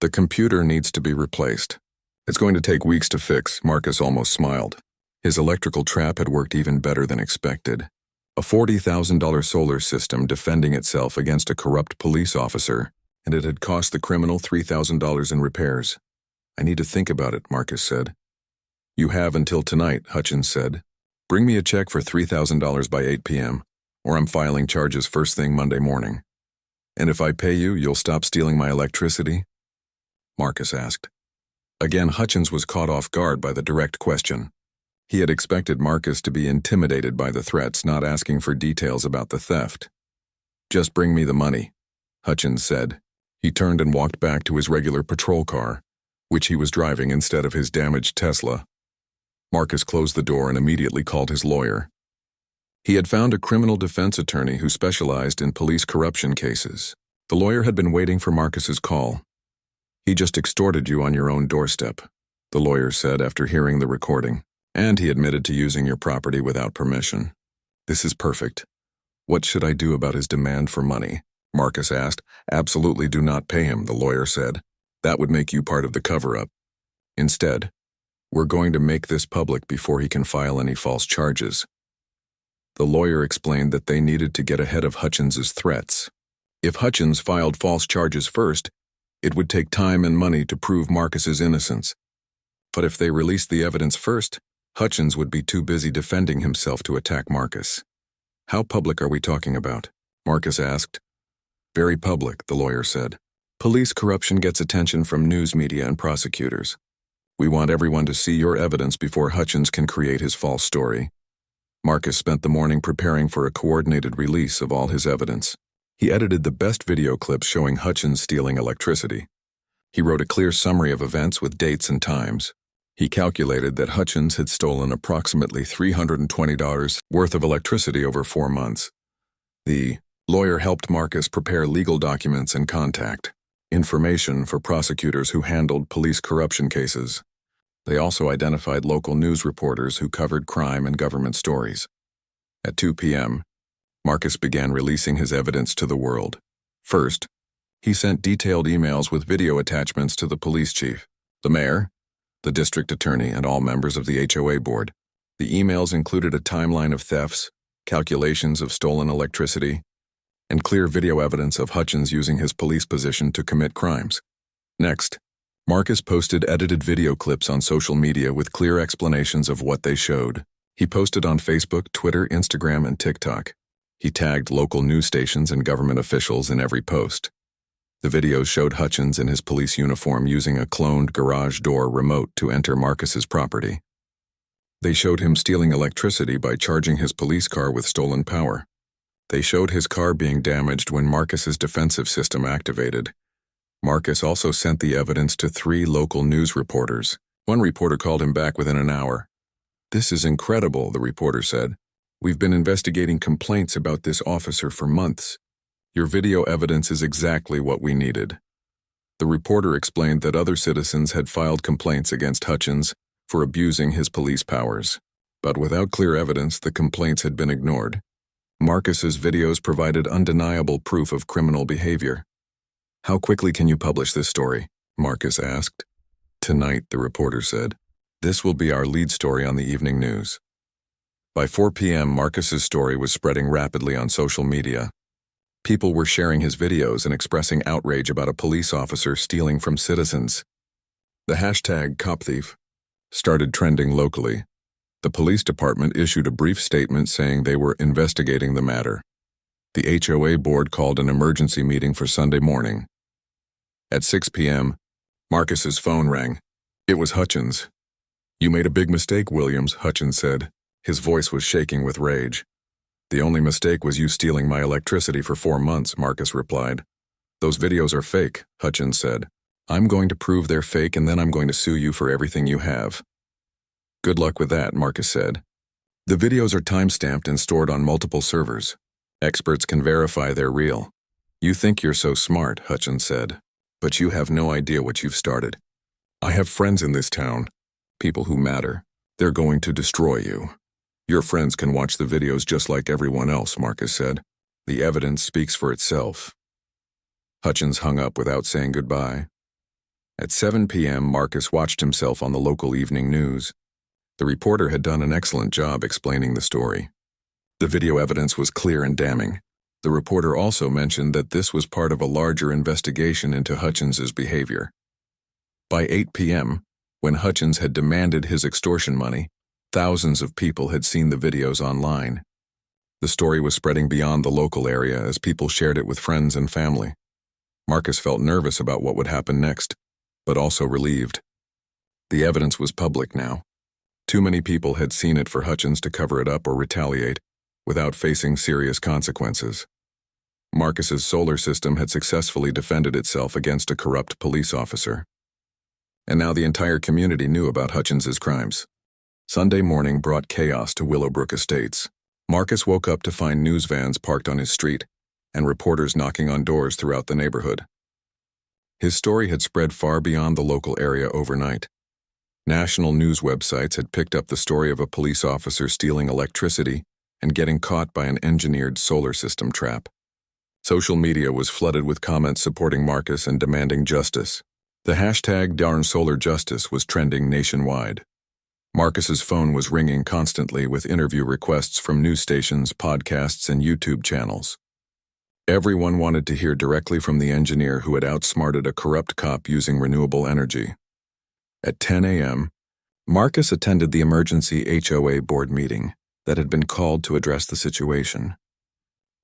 The computer needs to be replaced. It's going to take weeks to fix." Marcus almost smiled. His electrical trap had worked even better than expected. A $40,000 solar system defending itself against a corrupt police officer, and it had cost the criminal $3,000 in repairs. "I need to think about it," Marcus said. "You have until tonight," Hutchins said. "Bring me a check for $3,000 by 8 p.m., or I'm filing charges first thing Monday morning." "And if I pay you, you'll stop stealing my electricity?" Marcus asked. Again, Hutchins was caught off guard by the direct question. He had expected Marcus to be intimidated by the threats, not asking for details about the theft. "Just bring me the money." Hutchins said. He turned and walked back to his regular patrol car, which he was driving instead of his damaged Tesla. Marcus closed the door and immediately called his lawyer. He had found a criminal defense attorney who specialized in police corruption cases. The lawyer had been waiting for Marcus's call. "He just extorted you on your own doorstep," the lawyer said after hearing the recording, "and he admitted to using your property without permission." "This is perfect. What should I do about his demand for money?" Marcus asked. "Absolutely do not pay him," the lawyer said. "That would make you part of the cover-up. Instead, we're going to make this public before he can file any false charges." The lawyer explained that they needed to get ahead of Hutchins's threats. If Hutchins filed false charges first, it would take time and money to prove Marcus's innocence. But if they released the evidence first, Hutchins would be too busy defending himself to attack Marcus. "How public are we talking about?" Marcus asked. "Very public," the lawyer said. "Police corruption gets attention from news media and prosecutors. We want everyone to see your evidence before Hutchins can create his false story." Marcus spent the morning preparing for a coordinated release of all his evidence. He edited the best video clips showing Hutchins stealing electricity. He wrote a clear summary of events with dates and times. He calculated that Hutchins had stolen approximately $320 worth of electricity over 4 months. The lawyer helped Marcus prepare legal documents and contact information for prosecutors who handled police corruption cases. They also identified local news reporters who covered crime and government stories. At 2 p.m., Marcus began releasing his evidence to the world. First, he sent detailed emails with video attachments to the police chief, the mayor, the district attorney, and all members of the HOA board. The emails included a timeline of thefts, calculations of stolen electricity, and clear video evidence of Hutchins using his police position to commit crimes. Next, Marcus posted edited video clips on social media with clear explanations of what they showed. He posted on Facebook, Twitter, Instagram, and TikTok. He tagged local news stations and government officials in every post. The videos showed Hutchins in his police uniform using a cloned garage door remote to enter Marcus's property. They showed him stealing electricity by charging his police car with stolen power. They showed his car being damaged when Marcus's defensive system activated. Marcus also sent the evidence to 3 local news reporters. One reporter called him back within an hour. "This is incredible," the reporter said. "We've been investigating complaints about this officer for months. Your video evidence is exactly what we needed." The reporter explained that other citizens had filed complaints against Hutchins for abusing his police powers. But without clear evidence, the complaints had been ignored. Marcus's videos provided undeniable proof of criminal behavior. "How quickly can you publish this story?" Marcus asked. "Tonight," the reporter said. "This will be our lead story on the evening news." By 4 p.m., Marcus's story was spreading rapidly on social media. People were sharing his videos and expressing outrage about a police officer stealing from citizens. The hashtag #CopThief started trending locally. The police department issued a brief statement saying they were investigating the matter. The HOA board called an emergency meeting for Sunday morning. At 6 p.m., Marcus's phone rang. It was Hutchins. "You made a big mistake, Williams," Hutchins said. His voice was shaking with rage. "The only mistake was you stealing my electricity for 4 months," Marcus replied. "Those videos are fake," Hutchins said. "I'm going to prove they're fake, and then I'm going to sue you for everything you have." "Good luck with that," Marcus said. "The videos are time-stamped and stored on multiple servers. Experts can verify they're real." "You think you're so smart," Hutchins said, "but you have no idea what you've started. I have friends in this town, people who matter. They're going to destroy you." "Your friends can watch the videos just like everyone else," Marcus said. "The evidence speaks for itself." Hutchins hung up without saying goodbye. At 7 p.m., Marcus watched himself on the local evening news. The reporter had done an excellent job explaining the story. The video evidence was clear and damning. The reporter also mentioned that this was part of a larger investigation into Hutchins's behavior. By 8 p.m., when Hutchins had demanded his extortion money, thousands of people had seen the videos online. The story was spreading beyond the local area as people shared it with friends and family. Marcus felt nervous about what would happen next, but also relieved. The evidence was public now. Too many people had seen it for Hutchins to cover it up or retaliate without facing serious consequences. Marcus's solar system had successfully defended itself against a corrupt police officer. And now the entire community knew about Hutchins's crimes. Sunday morning brought chaos to Willowbrook Estates. Marcus woke up to find news vans parked on his street and reporters knocking on doors throughout the neighborhood. His story had spread far beyond the local area overnight. National news websites had picked up the story of a police officer stealing electricity and getting caught by an engineered solar system trap. Social media was flooded with comments supporting Marcus and demanding justice. The hashtag #DarnSolarJustice was trending nationwide. Marcus's phone was ringing constantly with interview requests from news stations, podcasts, and YouTube channels. Everyone wanted to hear directly from the engineer who had outsmarted a corrupt cop using renewable energy. At 10 a.m., Marcus attended the emergency HOA board meeting that had been called to address the situation.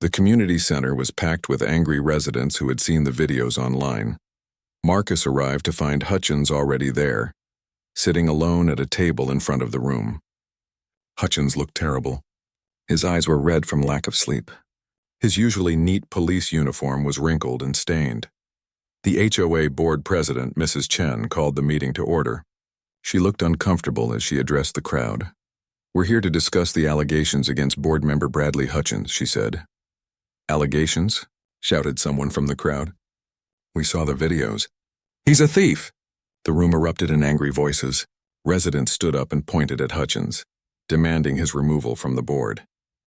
The community center was packed with angry residents who had seen the videos online. Marcus arrived to find Hutchins already there, sitting alone at a table in front of the room. Hutchins looked terrible. His eyes were red from lack of sleep. His usually neat police uniform was wrinkled and stained. The HOA board president, Mrs. Chen, called the meeting to order. She looked uncomfortable as she addressed the crowd. "We're here to discuss the allegations against board member Bradley Hutchins," she said. "Allegations?" shouted someone from the crowd. "We saw the videos." "He's a thief!" The room erupted in angry voices. Residents stood up and pointed at Hutchins, demanding his removal from the board.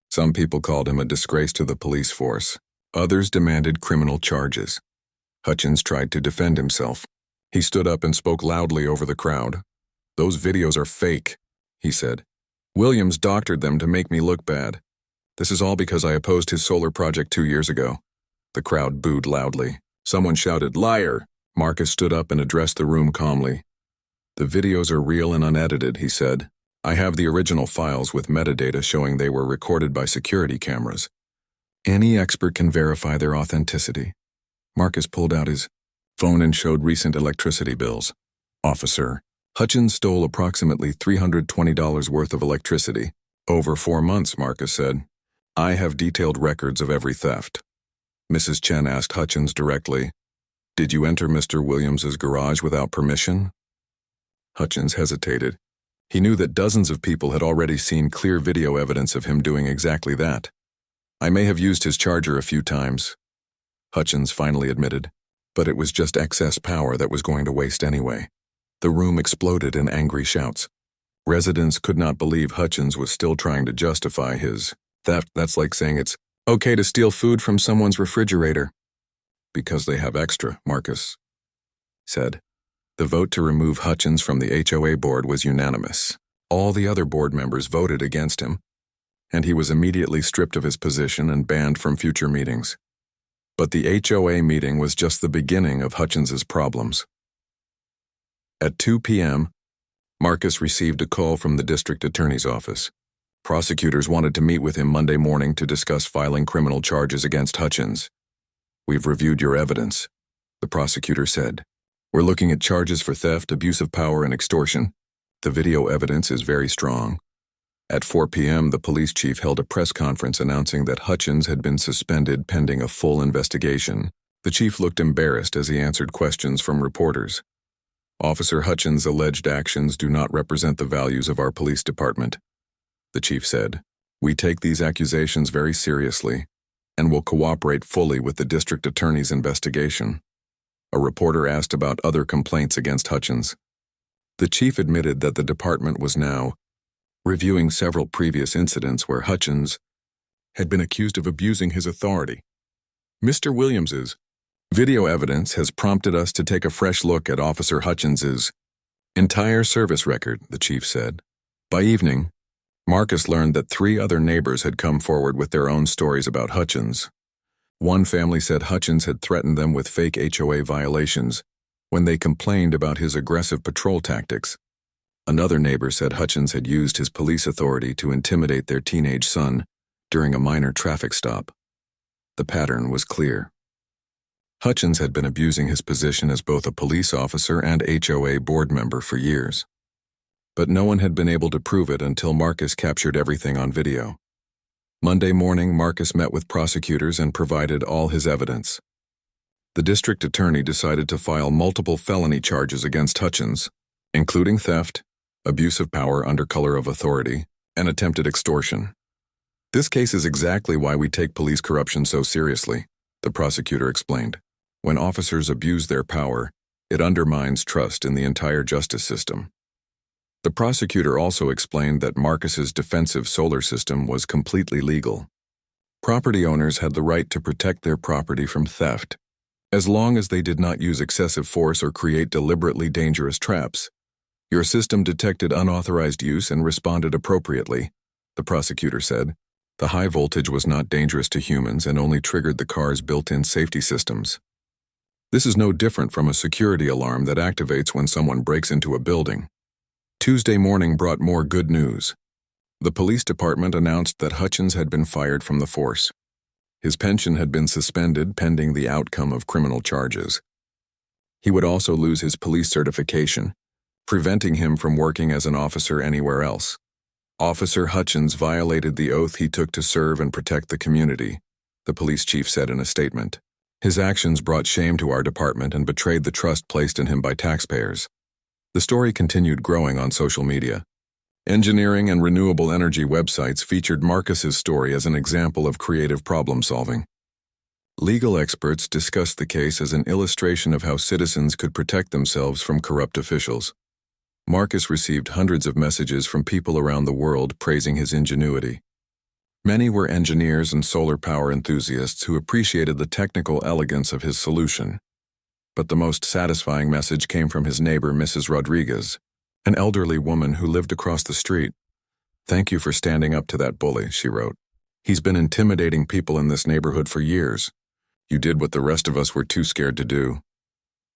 Some people called him a disgrace to the police force. Others demanded criminal charges. Hutchins tried to defend himself. He stood up and spoke loudly over the crowd. "Those videos are fake," he said. "Williams doctored them to make me look bad. This is all because I opposed his solar project 2 years ago." The crowd booed loudly. Someone shouted, "Liar!" Marcus stood up and addressed the room calmly. "The videos are real and unedited," he said. "I have the original files with metadata showing they were recorded by security cameras. Any expert can verify their authenticity." Marcus pulled out his phone and showed recent electricity bills. "Officer, Hutchins stole approximately $320 worth of electricity. Over 4 months," Marcus said. "I have detailed records of every theft." Mrs. Chen asked Hutchins directly, "Did you enter Mr. Williams's garage without permission?" Hutchins hesitated. He knew that dozens of people had already seen clear video evidence of him doing exactly that. "I may have used his charger a few times," Hutchins finally admitted, "but it was just excess power that was going to waste anyway." The room exploded in angry shouts. Residents could not believe Hutchins was still trying to justify his theft. "That's like saying it's okay to steal food from someone's refrigerator." "Because they have extra," Marcus said. The vote to remove Hutchins from the HOA board was unanimous. All the other board members voted against him, and he was immediately stripped of his position and banned from future meetings. But the HOA meeting was just the beginning of Hutchins's problems. At 2 p.m., Marcus received a call from the district attorney's office. Prosecutors wanted to meet with him Monday morning to discuss filing criminal charges against Hutchins. "We've reviewed your evidence," the prosecutor said. "We're looking at charges for theft, abuse of power, and extortion. The video evidence is very strong." At 4 p.m., the police chief held a press conference announcing that Hutchins had been suspended pending a full investigation. The chief looked embarrassed as he answered questions from reporters. "Officer Hutchins' alleged actions do not represent the values of our police department," the chief said. "We take these accusations very seriously and will cooperate fully with the district attorney's investigation." A reporter asked about other complaints against Hutchins. The chief admitted that the department was now reviewing several previous incidents where Hutchins had been accused of abusing his authority. "Mr. Williams's video evidence has prompted us to take a fresh look at Officer Hutchins's entire service record," the chief said. By evening, Marcus learned that 3 other neighbors had come forward with their own stories about Hutchins. One family said Hutchins had threatened them with fake HOA violations when they complained about his aggressive patrol tactics. Another neighbor said Hutchins had used his police authority to intimidate their teenage son during a minor traffic stop. The pattern was clear. Hutchins had been abusing his position as both a police officer and HOA board member for years. But no one had been able to prove it until Marcus captured everything on video. Monday morning, Marcus met with prosecutors and provided all his evidence. The district attorney decided to file multiple felony charges against Hutchins, including theft, abuse of power under color of authority, and attempted extortion. This case is exactly why we take police corruption so seriously, the prosecutor explained. When officers abuse their power, it undermines trust in the entire justice system. The prosecutor also explained that Marcus's defensive solar system was completely legal. Property owners had the right to protect their property from theft, as long as they did not use excessive force or create deliberately dangerous traps. Your system detected unauthorized use and responded appropriately, the prosecutor said. The high voltage was not dangerous to humans and only triggered the car's built-in safety systems. This is no different from a security alarm that activates when someone breaks into a building. Tuesday morning brought more good news. The police department announced that Hutchins had been fired from the force. His pension had been suspended pending the outcome of criminal charges. He would also lose his police certification, preventing him from working as an officer anywhere else. Officer Hutchins violated the oath he took to serve and protect the community, the police chief said in a statement. His actions brought shame to our department and betrayed the trust placed in him by taxpayers. The story continued growing on social media. Engineering and renewable energy websites featured Marcus's story as an example of creative problem-solving. Legal experts discussed the case as an illustration of how citizens could protect themselves from corrupt officials. Marcus received hundreds of messages from people around the world praising his ingenuity. Many were engineers and solar power enthusiasts who appreciated the technical elegance of his solution. But the most satisfying message came from his neighbor, Mrs. Rodriguez, an elderly woman who lived across the street. "Thank you for standing up to that bully," she wrote. "He's been intimidating people in this neighborhood for years. You did what the rest of us were too scared to do."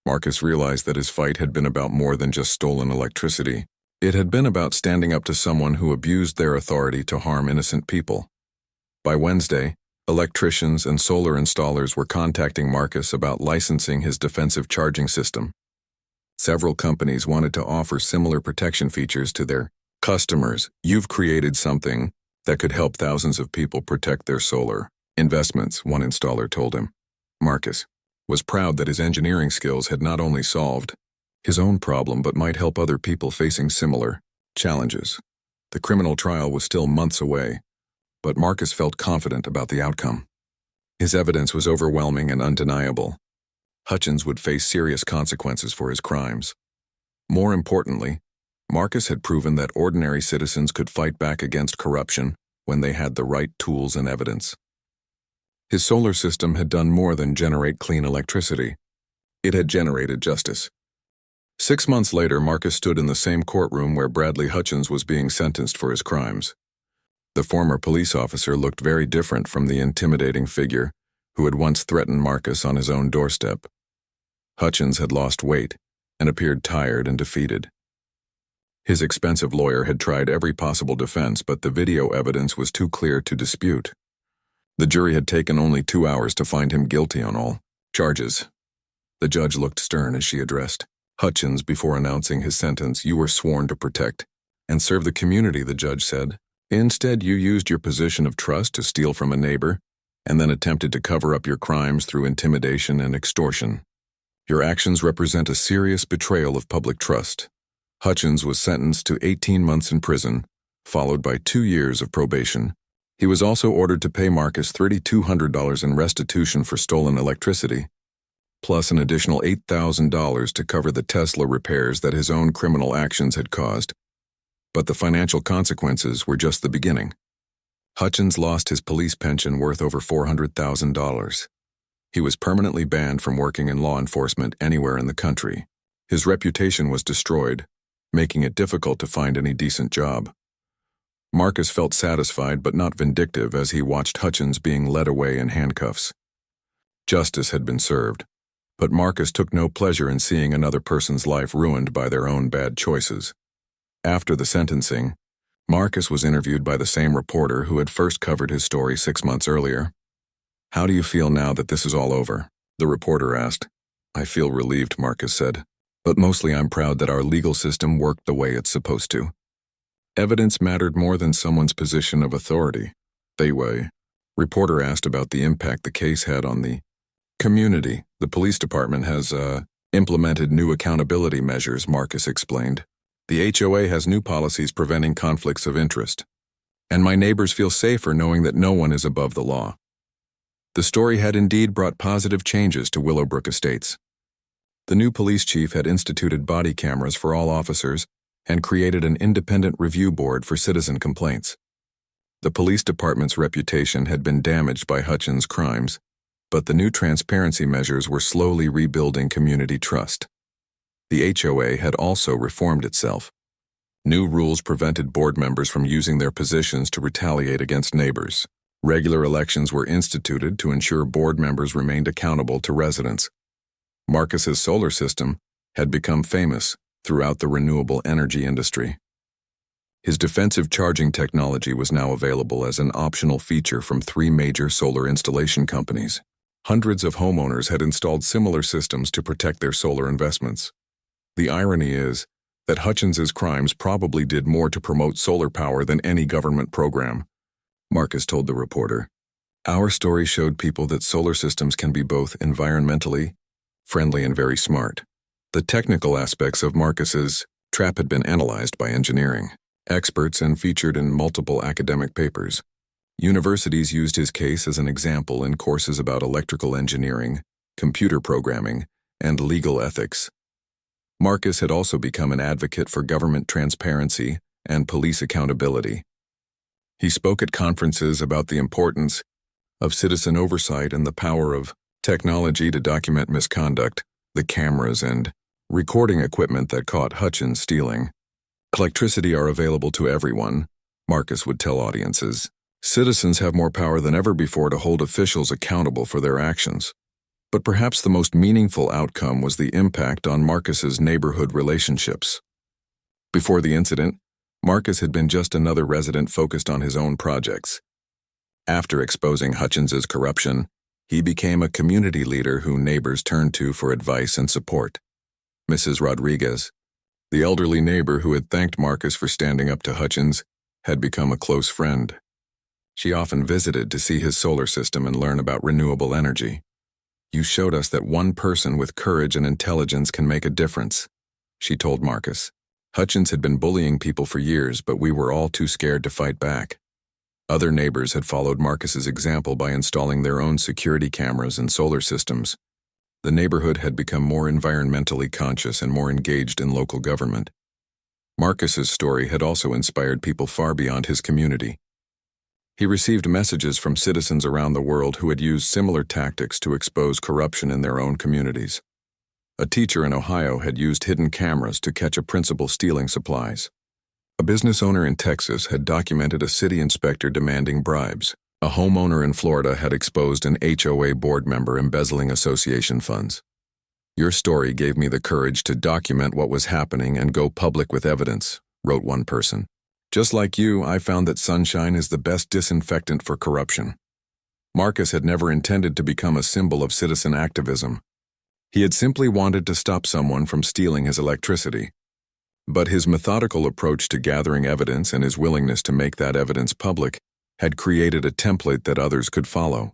Marcus realized that his fight had been about more than just stolen electricity. It had been about standing up to someone who abused their authority to harm innocent people. By Wednesday, electricians and solar installers were contacting Marcus about licensing his defensive charging system. Several companies wanted to offer similar protection features to their customers. "You've created something that could help thousands of people protect their solar investments," one installer told him. Marcus was proud that his engineering skills had not only solved his own problem but might help other people facing similar challenges. The criminal trial was still months away, but Marcus felt confident about the outcome. His evidence was overwhelming and undeniable. Hutchins would face serious consequences for his crimes. More importantly, Marcus had proven that ordinary citizens could fight back against corruption when they had the right tools and evidence. His solar system had done more than generate clean electricity. It had generated justice. 6 months later, Marcus stood in the same courtroom where Bradley Hutchins was being sentenced for his crimes. The former police officer looked very different from the intimidating figure who had once threatened Marcus on his own doorstep. Hutchins had lost weight and appeared tired and defeated. His expensive lawyer had tried every possible defense, but the video evidence was too clear to dispute. The jury had taken only 2 hours to find him guilty on all charges. The judge looked stern as she addressed Hutchins before announcing his sentence. "You were sworn to protect and serve the community," the judge said. "Instead, you used your position of trust to steal from a neighbor and then attempted to cover up your crimes through intimidation and extortion. Your actions represent a serious betrayal of public trust." Hutchins was sentenced to 18 months in prison, followed by 2 years of probation. He was also ordered to pay Marcus $3,200 in restitution for stolen electricity, plus an additional $8,000 to cover the Tesla repairs that his own criminal actions had caused. But the financial consequences were just the beginning. Hutchins lost his police pension worth over $400,000. He was permanently banned from working in law enforcement anywhere in the country. His reputation was destroyed, making it difficult to find any decent job. Marcus felt satisfied but not vindictive as he watched Hutchins being led away in handcuffs. Justice had been served, but Marcus took no pleasure in seeing another person's life ruined by their own bad choices. After the sentencing, Marcus was interviewed by the same reporter who had first covered his story 6 months earlier. "How do you feel now that this is all over?" the reporter asked. "I feel relieved," Marcus said, "but mostly I'm proud that our legal system worked the way it's supposed to." Evidence mattered more than someone's position of authority. They way. Reporter asked about the impact the case had on the community. The police department has, implemented new accountability measures, Marcus explained. The HOA has new policies preventing conflicts of interest. And my neighbors feel safer knowing that no one is above the law. The story had indeed brought positive changes to Willowbrook Estates. The new police chief had instituted body cameras for all officers and created an independent review board for citizen complaints. The police department's reputation had been damaged by Hutchins' crimes, but the new transparency measures were slowly rebuilding community trust. The HOA had also reformed itself. New rules prevented board members from using their positions to retaliate against neighbors. Regular elections were instituted to ensure board members remained accountable to residents. Marcus's solar system had become famous throughout the renewable energy industry. His defensive charging technology was now available as an optional feature from 3 major solar installation companies. Hundreds of homeowners had installed similar systems to protect their solar investments. The irony is that Hutchins's crimes probably did more to promote solar power than any government program, Marcus told the reporter. Our story showed people that solar systems can be both environmentally friendly and very smart. The technical aspects of Marcus's trap had been analyzed by engineering experts and featured in multiple academic papers. Universities used his case as an example in courses about electrical engineering, computer programming, and legal ethics. Marcus had also become an advocate for government transparency and police accountability. He spoke at conferences about the importance of citizen oversight and the power of technology to document misconduct, the cameras and recording equipment that caught Hutchins stealing. Electricity are available to everyone, Marcus would tell audiences. Citizens have more power than ever before to hold officials accountable for their actions. But perhaps the most meaningful outcome was the impact on Marcus's neighborhood relationships. Before the incident, Marcus had been just another resident focused on his own projects. After exposing Hutchins's corruption, he became a community leader who neighbors turned to for advice and support. Mrs. Rodriguez, the elderly neighbor who had thanked Marcus for standing up to Hutchins, had become a close friend. She often visited to see his solar system and learn about renewable energy. You showed us that one person with courage and intelligence can make a difference, she told Marcus. Hutchins had been bullying people for years, but we were all too scared to fight back. Other neighbors had followed Marcus's example by installing their own security cameras and solar systems. The neighborhood had become more environmentally conscious and more engaged in local government. Marcus's story had also inspired people far beyond his community. He received messages from citizens around the world who had used similar tactics to expose corruption in their own communities. A teacher in Ohio had used hidden cameras to catch a principal stealing supplies. A business owner in Texas had documented a city inspector demanding bribes. A homeowner in Florida had exposed an HOA board member embezzling association funds. Your story gave me the courage to document what was happening and go public with evidence, wrote one person. Just like you, I found that sunshine is the best disinfectant for corruption. Marcus had never intended to become a symbol of citizen activism. He had simply wanted to stop someone from stealing his electricity. But his methodical approach to gathering evidence and his willingness to make that evidence public had created a template that others could follow.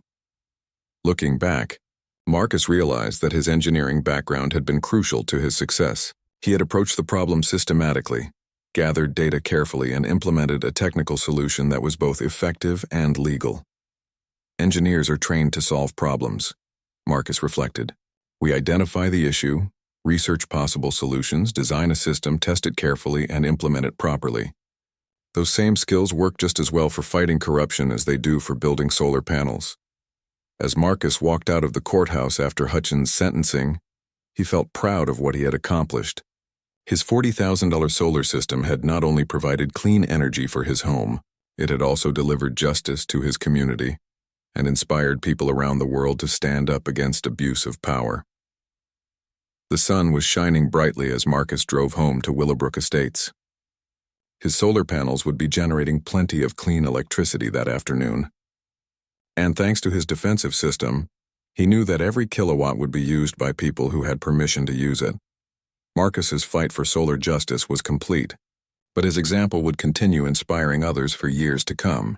Looking back, Marcus realized that his engineering background had been crucial to his success. He had approached the problem systematically, gathered data carefully, and implemented a technical solution that was both effective and legal. Engineers are trained to solve problems, Marcus reflected. We identify the issue, research possible solutions, design a system, test it carefully, and implement it properly. Those same skills work just as well for fighting corruption as they do for building solar panels. As Marcus walked out of the courthouse after Hutchins' sentencing, he felt proud of what he had accomplished. His $40,000 solar system had not only provided clean energy for his home, it had also delivered justice to his community and inspired people around the world to stand up against abuse of power. The sun was shining brightly as Marcus drove home to Willowbrook Estates. His solar panels would be generating plenty of clean electricity that afternoon. And thanks to his defensive system, he knew that every kilowatt would be used by people who had permission to use it. Marcus's fight for solar justice was complete, but his example would continue inspiring others for years to come.